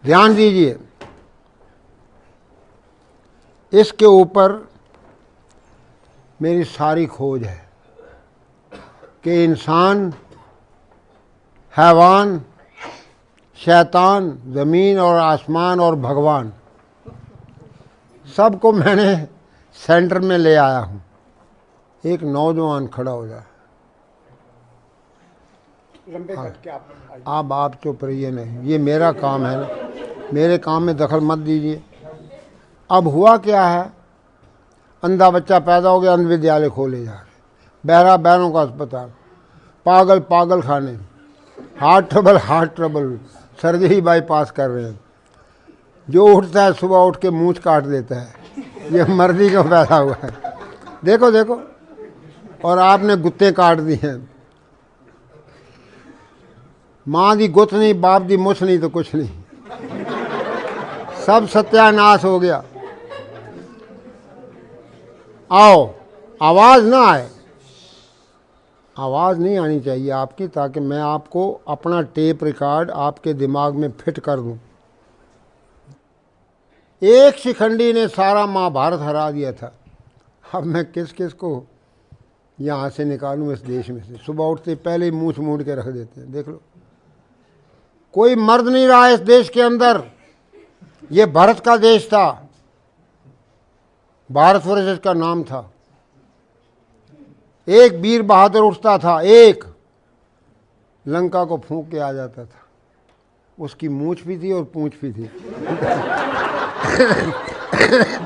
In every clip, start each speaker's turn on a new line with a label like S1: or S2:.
S1: ध्यान दीजिए, इसके ऊपर मेरी सारी खोज है कि इंसान, हैवान, शैतान, ज़मीन और आसमान और भगवान, सबको मैंने सेंटर में ले आया हूँ। एक नौजवान खड़ा हो जाए, आप चुप रहिए, नहीं ये मेरा काम है ना, मेरे काम में दखल मत दीजिए। अब हुआ क्या है, अंधा बच्चा पैदा हो गया, अंध विद्यालय खोले जा रहे, बहरा बहरों का अस्पताल, पागल पागल खाने, हार्ट ट्रबल, सर्जरी बाईपास कर रहे हैं। जो उठता है सुबह उठ के मूंछ काट देता है, ये मर्जी का पैदा हुआ है। देखो देखो, और आपने गुत्ते काट दिए हैं। माँ दी गुत नहीं, बाप दी मुछ नहीं तो कुछ नहीं, सब सत्यानाश हो गया। आओ, आवाज ना आए, आवाज नहीं आनी चाहिए आपकी, ताकि मैं आपको अपना टेप रिकॉर्ड आपके दिमाग में फिट कर दूं। एक शिखंडी ने सारा महाभारत हरा दिया था। अब मैं किस किस को यहां से निकालूं इस देश में से। सुबह उठते पहले ही मूछ मूड के रख देते हैं। देख लो, कोई मर्द नहीं रहा इस देश के अंदर। ये भारत का देश था, भारतवर्ष इसका नाम था। एक वीर बहादुर उठता था, एक लंका को फूंक के आ जाता था। उसकी मूछ भी थी और पूंछ भी थी।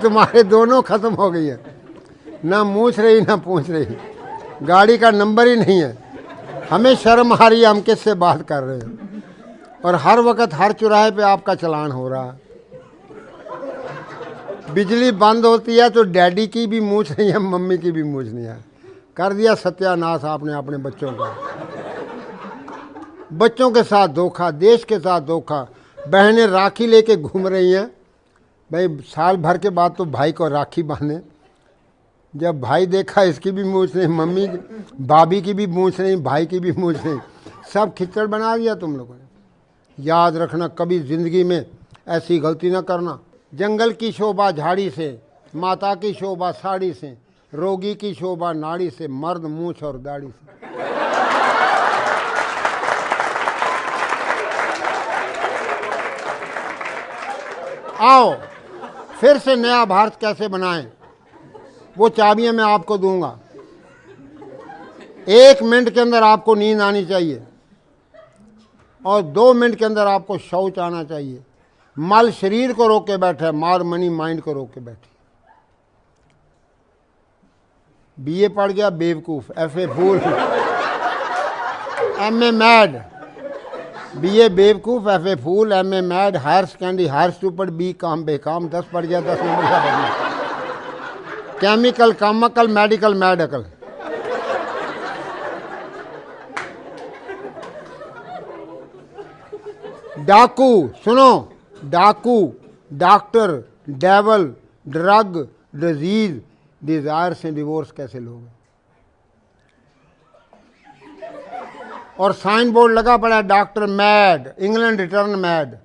S1: तुम्हारे दोनों खत्म हो गई है, ना मूछ रही ना पूंछ रही, गाड़ी का नंबर ही नहीं है। हमें शर्म आ रही है, हम किससे बात कर रहे हैं। और हर वक्त हर चौराहे पे आपका चलान हो रहा है। बिजली बंद होती है तो डैडी की भी मूछ नहीं है, मम्मी की भी मूछ नहीं है। कर दिया सत्यानाश आपने अपने बच्चों का। बच्चों के साथ धोखा, देश के साथ धोखा। बहनें राखी लेके घूम रही हैं। भाई साल भर के बाद तो भाई को राखी बांधे। जब भाई देखा इसकी भी मूछ नहीं, मम्मी भाभी की भी मूछ नहीं, भाई की भी मूछ नहीं, सब खिचड़ बना दिया तुम लोगों ने। याद रखना, कभी जिंदगी में ऐसी गलती ना करना। जंगल की शोभा झाड़ी से, माता की शोभा साड़ी से, रोगी की शोभा नाड़ी से, मर्द मूछ और दाढ़ी से। आओ, फिर से नया भारत कैसे बनाएं, वो चाबियां मैं आपको दूंगा। 1 मिनट के अंदर आपको नींद आनी चाहिए और 2 मिनट के अंदर आपको शौच आना चाहिए। मल शरीर को रोक के बैठे, मार मनी माइंड को रोक के बैठे। बीए पढ़ गया बेवकूफ, FA fool, MA mad. BA बेवकूफ, FA fool, MA mad, higher secondary higher stupid, B com बेकाम, 10 पढ़ गया 10 नंबर का पढ़ना। केमिकल कम अकल, मेडिकल मैड अकल। डाकू, सुनो, डाकू, doctor, devil, drug, disease, desire से डिवोर्स कैसे लोगे। और साइन बोर्ड लगा पड़ा, doctor mad, England return mad.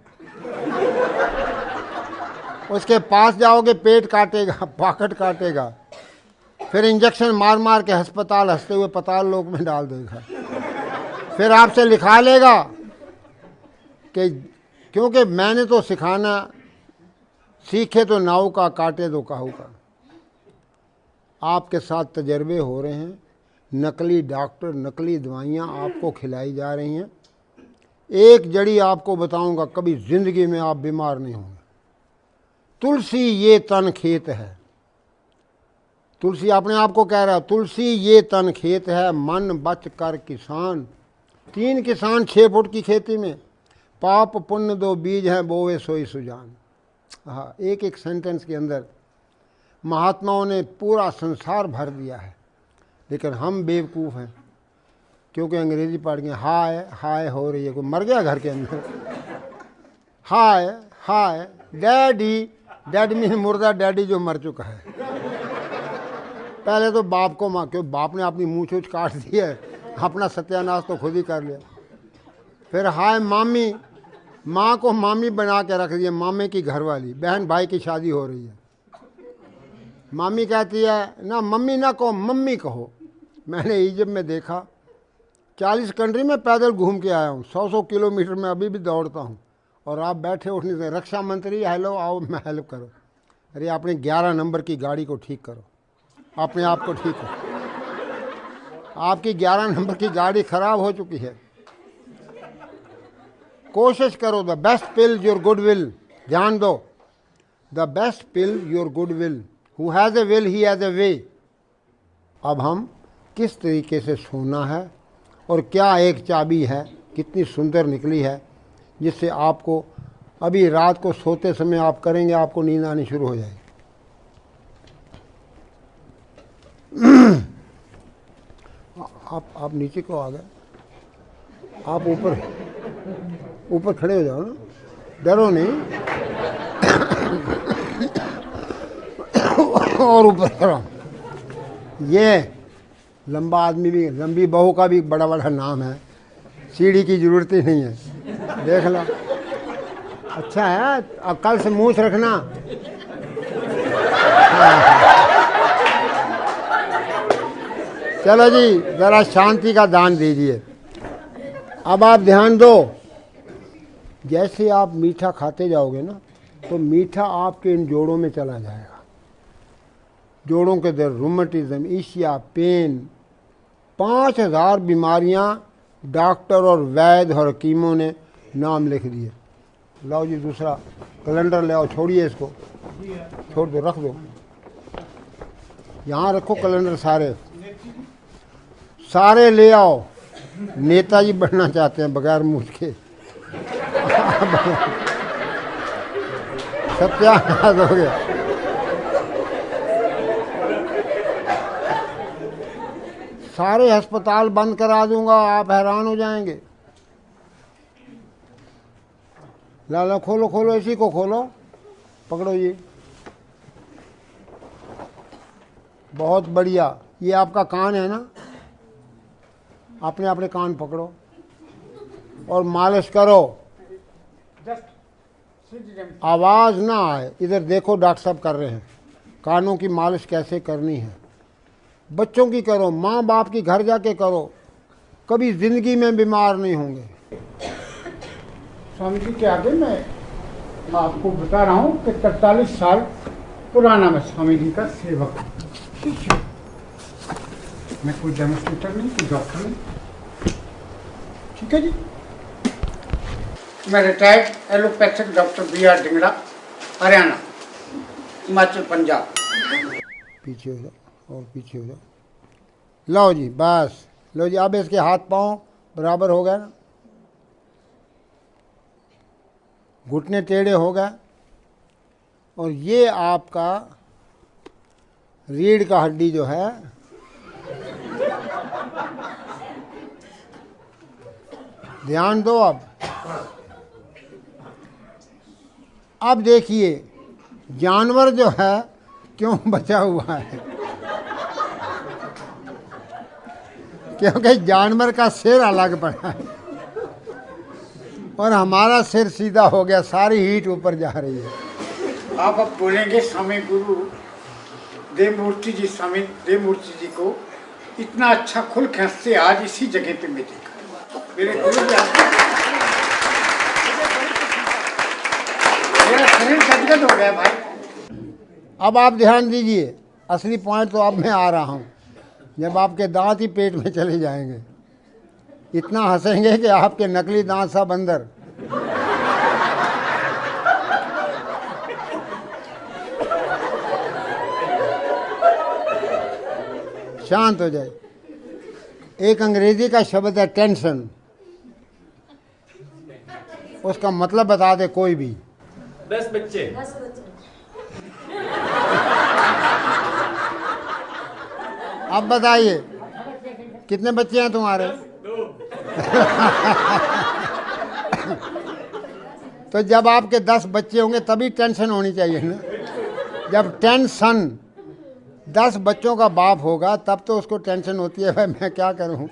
S1: उसके पास जाओगे पेट काटेगा, पॉकेट काटेगा, फिर इंजेक्शन मार मार के अस्पताल हंसते हुए पताल लोक में डाल देगा। फिर आपसे लिखा लेगा कि क्योंकि मैंने तो सिखाना, सीखे तो नाव का, काटे तो काहू का। आपके साथ तजर्बे हो रहे हैं, नकली डॉक्टर, नकली दवाइयाँ आपको खिलाई जा रही हैं। एक जड़ी आपको बताऊंगा, कभी जिंदगी में आप बीमार नहीं होंगे। तुलसी ये तन खेत है, तुलसी अपने आप को कह रहा है, तुलसी ये तन खेत है, मन बच कर किसान। 3 किसान 6 फुट की खेती में, पाप पुण्य 2 बीज हैं, बोवे सोई सुजान। हाँ, एक एक सेंटेंस के अंदर महात्माओं ने पूरा संसार भर दिया है। लेकिन हम बेवकूफ़ हैं, क्योंकि अंग्रेजी पढ़ गए। हाय हाय हो रही है, कोई मर गया घर के अंदर। हाय हाय डैडी, डैड मीन मुर्दा, डैडी जो मर चुका है। पहले तो बाप को माँ, क्यों बाप ने अपनी मूंछ वूछ काट दी है, अपना सत्यानाश तो खुद ही कर लिया। फिर हाय मामी, माँ को मामी बना के रख दिया, मामे की घरवाली, बहन भाई की शादी हो रही है। मामी कहती है ना मम्मी ना कहो, मम्मी कहो। मैंने इजिप्ट में देखा, 40 कंट्री में पैदल घूम के आया हूँ, 100 किलोमीटर में अभी भी दौड़ता हूँ, और आप बैठे उठने से रक्षा मंत्री हेलो आओ मैं हेल्प करो। अरे अपने 11 नंबर की गाड़ी को ठीक करो, अपने आप को ठीक करो। आपकी 11 नंबर की गाड़ी खराब हो चुकी है। कोशिश करो, the best pill your good will. ध्यान दो, the best pill your good will, who has a will he has a way. अब हम किस तरीके से सोना है, और क्या एक चाबी है कितनी सुंदर निकली है, जिससे आपको अभी रात को सोते समय आप करेंगे, आपको नींद आनी शुरू हो जाएगी। आप नीचे को आ गए, आप ऊपर खड़े हो जाओ ना, डरो नहीं। और ऊपर करो। ये लंबा आदमी भी, लंबी बहू का भी बड़ा बड़ा नाम है, सीढ़ी की जरूरत ही नहीं है, देख लो। अच्छा है, अब कल से मूछ रखना। चलो जी, जरा शांति का दान दीजिए। अब आप ध्यान दो, जैसे आप मीठा खाते जाओगे ना, तो मीठा आपके इन जोड़ों में चला जाएगा। जोड़ों के दर्द, रूमेटिज्म, ईशिया, पेन, 5000 बीमारियां डॉक्टर और वैद्य और हकीमों ने नाम लिख दिए। लाओ जी दूसरा कैलेंडर ले आओ, छोड़िए इसको, छोड़ दो, रख दो, यहाँ रखो कैलेंडर, सारे ले आओ। नेताजी बनना चाहते हैं बगैर मूछ के। सत्यानाश हो गया। सारे अस्पताल बंद करा दूंगा, आप हैरान हो जाएंगे। लाला खोलो खोलो, इसी को खोलो, पकड़ो ये, बहुत बढ़िया। ये आपका कान है ना, अपने अपने कान पकड़ो और मालिश करो, आवाज ना आए। इधर देखो, डॉक्टर साहब कर रहे हैं। कानों की मालिश कैसे करनी है, बच्चों की करो, माँ बाप की घर जाके करो, कभी जिंदगी में बीमार नहीं होंगे।
S2: स्वामी जी के आगे मैं आपको बता रहा हूँ कि 43 साल पुराना मैं स्वामी जी का सेवक हूँ। ठीक है, मैं कोई डेमोस्ट्रेटर नहीं, कोई डॉक्टर नहीं। ठीक है जी, मैं retired allopathic doctor BR Dhingra, Haryana, Himachal, Punjab.
S1: पीछे हो जाओ, और पीछे हो जाओ। लो जी, बस लो जी। अब इसके हाथ पांव बराबर हो गए ना, घुटने टेढ़े हो गए, और ये आपका रीढ़ का हड्डी जो है, ध्यान दो। अब देखिए जानवर जो है क्यों बचा हुआ है, क्योंकि जानवर का सिर अलग पड़ा है और हमारा सिर सीधा हो गया, सारी हीट ऊपर जा रही है।
S2: आप अब बोलेंगे स्वामी गुरु देवमूर्ति जी, स्वामी देवमूर्ति जी को इतना अच्छा खुल खींचते आज इसी जगह पे मैं देखा। मेरे गुरु जी, मेरा शरीर गदगद हो गया भाई।
S1: अब आप ध्यान दीजिए, असली पॉइंट तो अब मैं आ रहा हूँ, जब आपके दांत ही पेट में चले जाएंगे, इतना हंसेंगे कि आपके नकली दांत सब अंदर। शांत हो जाए। एक अंग्रेजी का शब्द है टेंशन, उसका मतलब बता दे कोई भी।
S3: 10 बच्चे।
S1: अब बताइए कितने बच्चे हैं तुम्हारे? तो जब आपके 10 बच्चे होंगे तभी टेंशन होनी चाहिए ना। जब टेंशन 10 बच्चों का बाप होगा तब तो उसको टेंशन होती है, भाई मैं क्या करूं,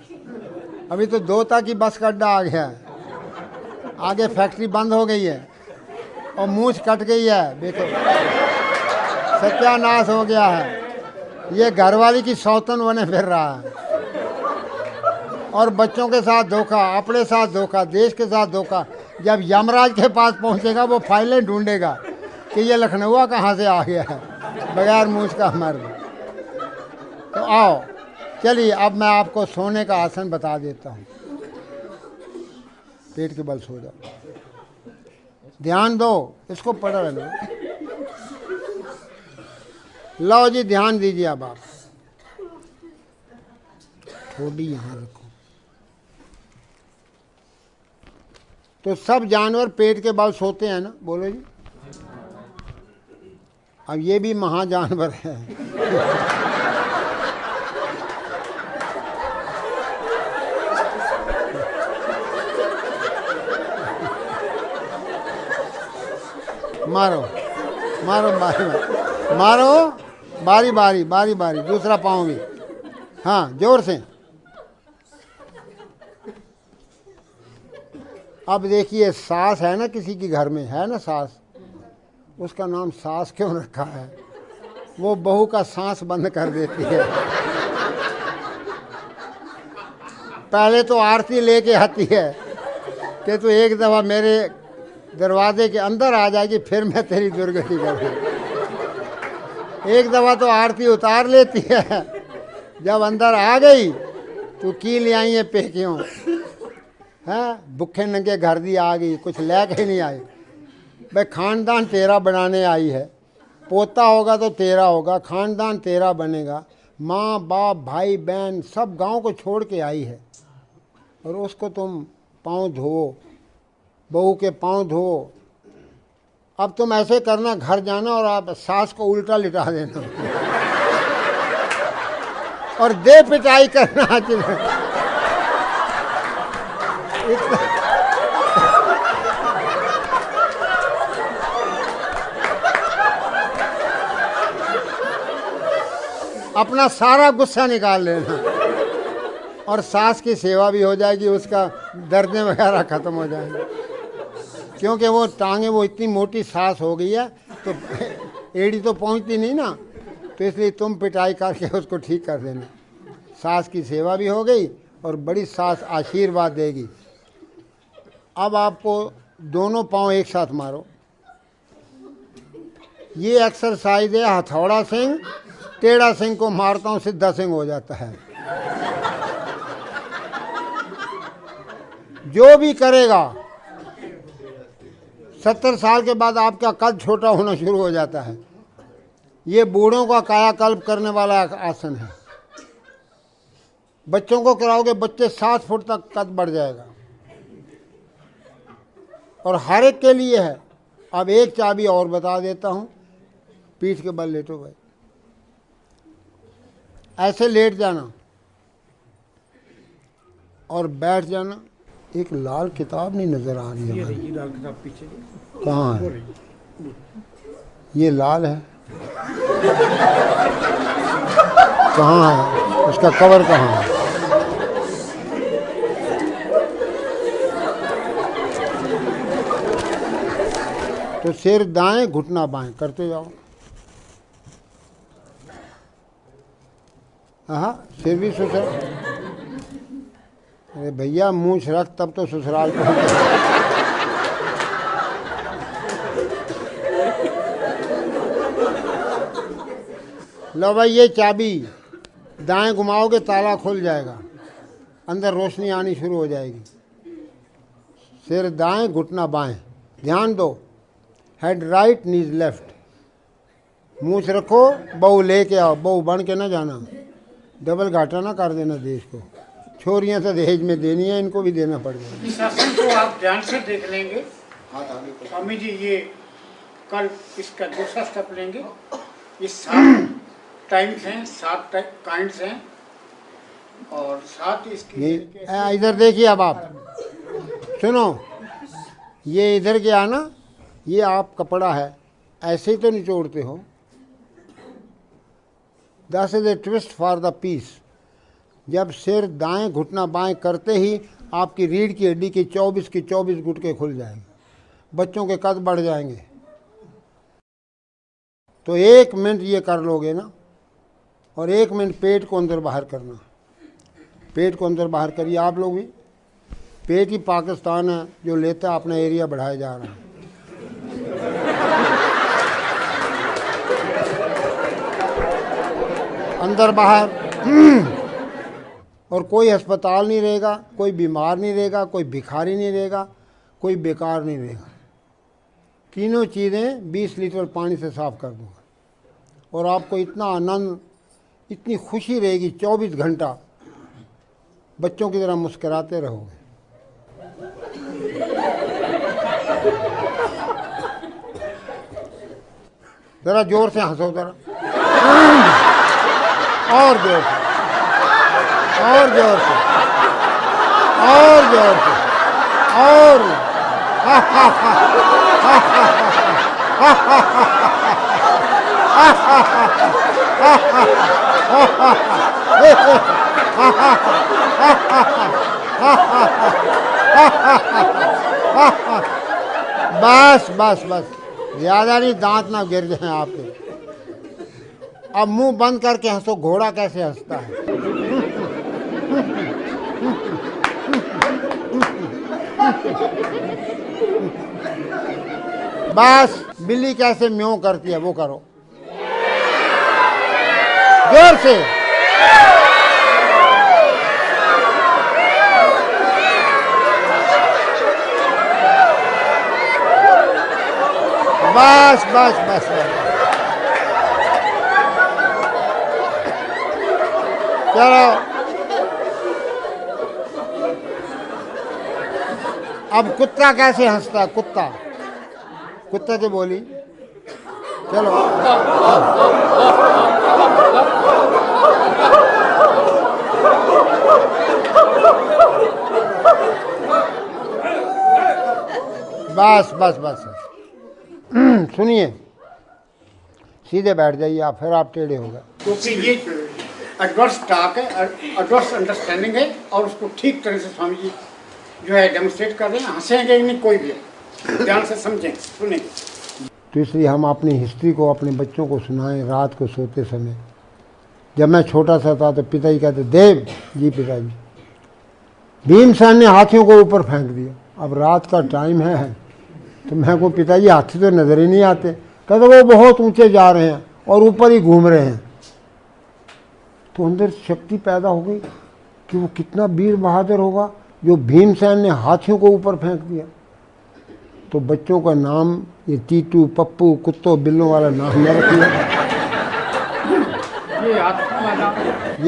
S1: अभी तो 2 की बस का अड्डा आ गया है। आगे फैक्ट्री बंद हो गई है और मूछ कट गई है, देखो सत्यानाश हो गया है। ये घरवाली की सौतन बने फिर रहा है और बच्चों के साथ धोखा, अपने साथ धोखा, देश के साथ धोखा। जब यमराज के पास पहुंचेगा वो फाइलें ढूंढेगा कि ये लखनऊ कहाँ से आ गया है, बगैर मूछ का मर्द। तो आओ चलिए, अब मैं आपको सोने का आसन बता देता हूँ। पेट के बल सो जाओ, ध्यान दो, इसको पढ़ लो। लो जी, ध्यान दीजिए। अब आप थोड़ी यहाँ रखो। तो सब जानवर पेट के बल सोते हैं ना, बोलो जी। अब ये भी महाजानवर है। मारो मारो बारी बारी, मारो बारी बारी, बारी बारी, दूसरा पाँव भी, हाँ जोर से। अब देखिए, सास है ना किसी की घर में, है ना सास, उसका नाम सास क्यों रखा है? वो बहू का सांस बंद कर देती है। पहले तो आरती लेके आती है कि तू एक दफ़ा मेरे दरवाजे के अंदर आ जाएगी, फिर मैं तेरी दुर्गति करूँगी। एक दफ़ा तो आरती उतार लेती है, जब अंदर आ गई तो की ले आई है पेकियों, हैं भुखे नंगे घर दी आ गई, कुछ लेके नहीं आई। भाई खानदान तेरा बनाने आई है, पोता होगा तो तेरा होगा, खानदान तेरा बनेगा। माँ बाप भाई बहन सब गांव को छोड़ के आई है और उसको तुम पाँव धो, बहू के पाँव धो। अब तुम ऐसे करना, घर जाना और आप सास को उल्टा लिटा देना और दे पिटाई करना। अपना सारा गुस्सा निकाल लेना और सास की सेवा भी हो जाएगी, उसका दर्द वगैरह खत्म हो जाएंगे। क्योंकि वो टांगे, वो इतनी मोटी सास हो गई है तो एड़ी तो पहुंचती नहीं ना, तो इसलिए तुम पिटाई करके उसको ठीक कर देना। सास की सेवा भी हो गई और बड़ी सास आशीर्वाद देगी। अब आपको दोनों पांव एक साथ मारो। ये एक्सरसाइज है हथौड़ा सिंह, टेढ़ा सिंह को मारता हूँ सिद्धा सिंह हो जाता है। जो भी करेगा 70 साल के बाद आपका कद छोटा होना शुरू हो जाता है। ये बूढ़ों का कायाकल्प करने वाला आसन है। बच्चों को कराओगे, बच्चे 7 फुट तक कद बढ़ जाएगा और हर एक के लिए है। अब एक चाबी और बता देता हूँ। पीठ के बल लेटो भाई, ऐसे लेट जाना और बैठ जाना। एक लाल किताब नहीं नजर आ रही है,
S2: ये लाल किताब पीछे
S1: कहाँ है? ये लाल है, कहाँ है? उसका कवर कहाँ है? तो सिर दाएं, घुटना बाएं करते जाओ। हाँ, सिर भी ससुराल। अरे भैया मूंछ रख, तब तो ससुराल पहुंच। लो भाई, ये चाबी दाएं घुमाओगे ताला खुल जाएगा, अंदर रोशनी आनी शुरू हो जाएगी। सिर दाएं, घुटना बाएं, ध्यान दो। हेड राइट, नीज लेफ्ट। मूंछ रखो, बहू लेके आओ, बहू बन के ना जाना, डबल घाटा ना कर देना देश को। छोरियां तो दहेज में देनी है, इनको भी देना पड़ेगा।
S2: इस आसन को आप ध्यान से देख लेंगे। स्वामी जी, ये कल इसका दूसरा स्टेप लेंगे। ये 7 टाइम्स हैं, 7 काइंड्स हैं और 7 इसकी।
S1: इधर देखिए, अब आप सुनो, ये इधर क्या ना, ये आप कपड़ा है, ऐसे ही तो निचोड़ते हो। That is a twist for the peace. जब सिर दाएं, घुटना बाएं करते ही आपकी रीढ़ की हड्डी की 24 गुटके खुल जाएंगे, बच्चों के कद बढ़ जाएंगे। तो 1 मिनट ये कर लोगे ना, और 1 मिनट पेट को अंदर बाहर करना। पेट को अंदर बाहर करिए आप लोग भी। पेट ही पाकिस्तान है जो लेता है, अपना एरिया बढ़ाया जा रहा है। अंदर बाहर। और कोई अस्पताल नहीं रहेगा, कोई बीमार नहीं रहेगा, कोई भिखारी नहीं रहेगा, कोई बेकार नहीं रहेगा। तीनों चीज़ें 20 लीटर पानी से साफ कर दूंगा, और आपको इतना आनंद, इतनी खुशी रहेगी, 24 घंटा बच्चों की तरह मुस्कुराते रहोगे। जरा जोर से हंसो, जरा और जोर से, और जोर से, और जोर से, और बस बस बस, ज्यादा नहीं, दांत ना गिर जाए आपके। अब मुंह बंद करके हंसो, घोड़ा कैसे हंसता है। बस बिल्ली कैसे म्यों करती है वो करो, जोर से। बस बस बस बस, चलो अब कुत्ता कैसे हंसता है, कुत्ता, कुत्ते से बोली, चलो। बस बस बस, सुनिए, सीधे बैठ जाइए आप, फिर आप टेढ़े हो गए।
S2: क्योंकि ये एडवर्स टॉक है, एडवर्स अंडरस्टैंडिंग है, और उसको ठीक तरह से स्वामी जी जो है डेमोन्स्ट्रेट कर रहे हैं। हंसेंगे नहीं कोई भी, ध्यान से समझें, सुनें।
S1: तो इसलिए हम अपनी हिस्ट्री को अपने बच्चों को सुनाएं रात को सोते समय। जब मैं छोटा सा था तो पिताजी कहते, देव जी पिताजी, भीमसेन ने हाथियों को ऊपर फेंक दिया। अब रात का टाइम है, तो मैं को पिताजी हाथी तो नजर ही नहीं आते। कहते वो बहुत ऊंचे जा रहे हैं और ऊपर ही घूम रहे हैं। तो अंदर शक्ति पैदा हो गई कि वो कितना वीर बहादुर होगा जो भीमसेन ने हाथियों को ऊपर फेंक दिया। तो बच्चों का नाम ये टीटू, पप्पू, कुत्तों बिल्लों वाला नाम न रखिए।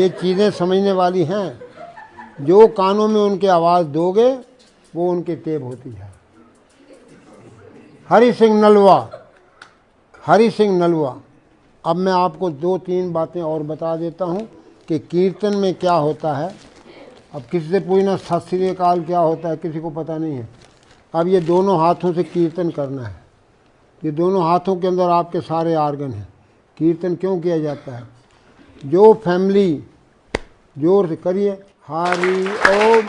S1: ये चीज़ें समझने वाली हैं। जो कानों में उनके आवाज़ दोगे वो उनके टेप होती है। हरि सिंह नलवा, हरि सिंह नलवा। अब मैं आपको 2-3 बातें और बता देता हूँ कि कीर्तन में क्या होता है। अब किसी से पूछना सत श्री अकाल क्या होता है, किसी को पता नहीं है। अब ये दोनों हाथों से कीर्तन करना है। ये दोनों हाथों के अंदर आपके सारे आर्गन हैं। कीर्तन क्यों किया जाता है? जो फैमिली, जोर से करिए, हरि ओम,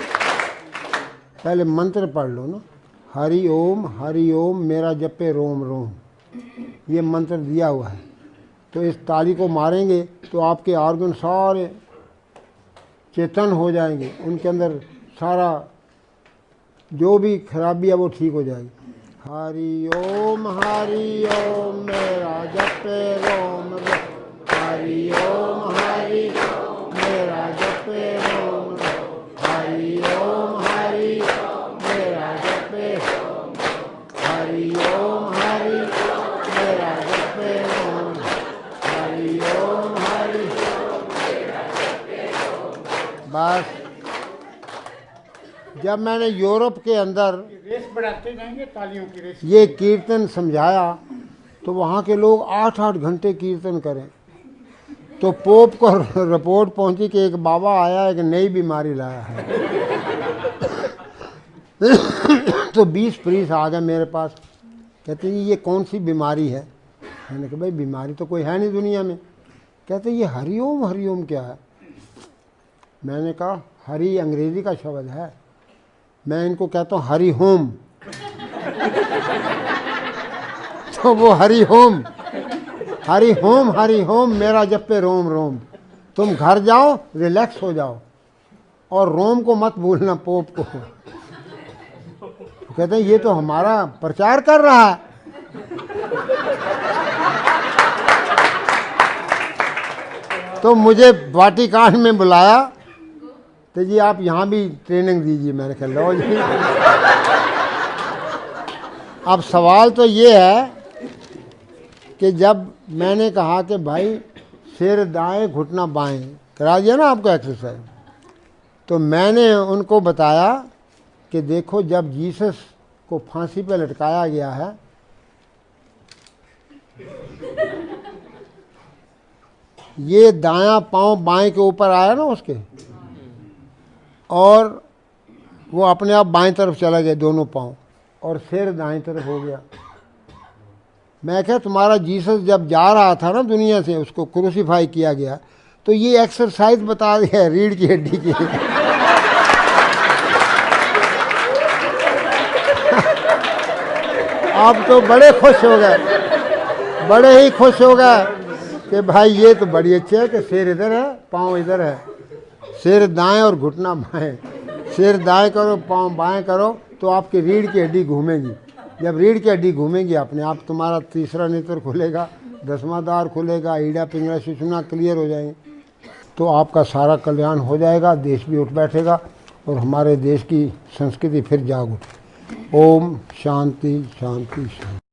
S1: पहले मंत्र पढ़ लो ना, हरि ओम मेरा जपे रोम रोम, ये मंत्र दिया हुआ है। तो इस ताली को मारेंगे तो आपके ऑर्गन सारे चेतन हो जाएंगे, उनके अंदर सारा जो भी खराबी है वो ठीक हो जाएगी। हरि ओम मेरा जपे रोम रोम, हरि ओम मेरा जपे रोम रोम, हरि ओम मेरा जपे, हरि ओम मेरा जपे रोम, हरि ओम बस। जब मैंने यूरोप के अंदर
S2: रेस बढ़ाते जाएंगे, तालियों की रेस।
S1: ये कीर्तन समझाया तो वहाँ के लोग 8-8 घंटे कीर्तन करें। तो पोप को रिपोर्ट पहुंची कि एक बाबा आया, एक नई बीमारी लाया है। तो 20 प्रीस आ गए मेरे पास, कहते हैं ये कौन सी बीमारी है? मैंने कहा भाई बीमारी तो कोई है नहीं दुनिया में। कहते ये हरिओम क्या है? मैंने कहा हरि अंग्रेजी का शब्द है, मैं इनको कहता हूँ हरि होम। तो वो Hari home Hari home Hari home मेरा जपे रोम रोम। तुम घर जाओ, रिलैक्स हो जाओ, और रोम को मत भूलना, पोप को। कहते हैं ये तो हमारा प्रचार कर रहा है। तो मुझे वाटिकान में बुलाया, तो जी आप यहाँ भी ट्रेनिंग दीजिए। मैंने कहा लो जी। अब सवाल तो ये है कि जब मैंने कहा कि भाई सिर दाएं घुटना बाएं करा दिया ना आपको एक्सरसाइज, तो मैंने उनको बताया कि देखो जब जीसस को फांसी पे लटकाया गया है, ये दायां पांव बाएं के ऊपर आया ना उसके, और वो अपने आप बाएं तरफ चला गया दोनों पांव, और सिर दाएं तरफ हो गया। मैं क्या तुम्हारा जीसस जब जा रहा था ना दुनिया से, उसको क्रूसीफाई किया गया, तो ये एक्सरसाइज बता दिया रीढ़ की हड्डी की। आप तो बड़े खुश हो गए, बड़े ही खुश हो गए कि भाई ये तो बड़ी अच्छी है कि सिर इधर है पाँव इधर है, सिर दाएं और घुटना बाएं। सिर दाएं करो पाँव बाएं करो तो आपकी रीढ़ की हड्डी घूमेगी। जब रीढ़ की हड्डी घूमेगी अपने आप तुम्हारा तीसरा नेत्र खुलेगा, 10वां द्वार खुलेगा, ईड़ा पिंगला सुषुम्ना क्लियर हो जाएंगे, तो आपका सारा कल्याण हो जाएगा, देश भी उठ बैठेगा और हमारे देश की संस्कृति फिर जाग उठे। ओम शांति शांति शांति।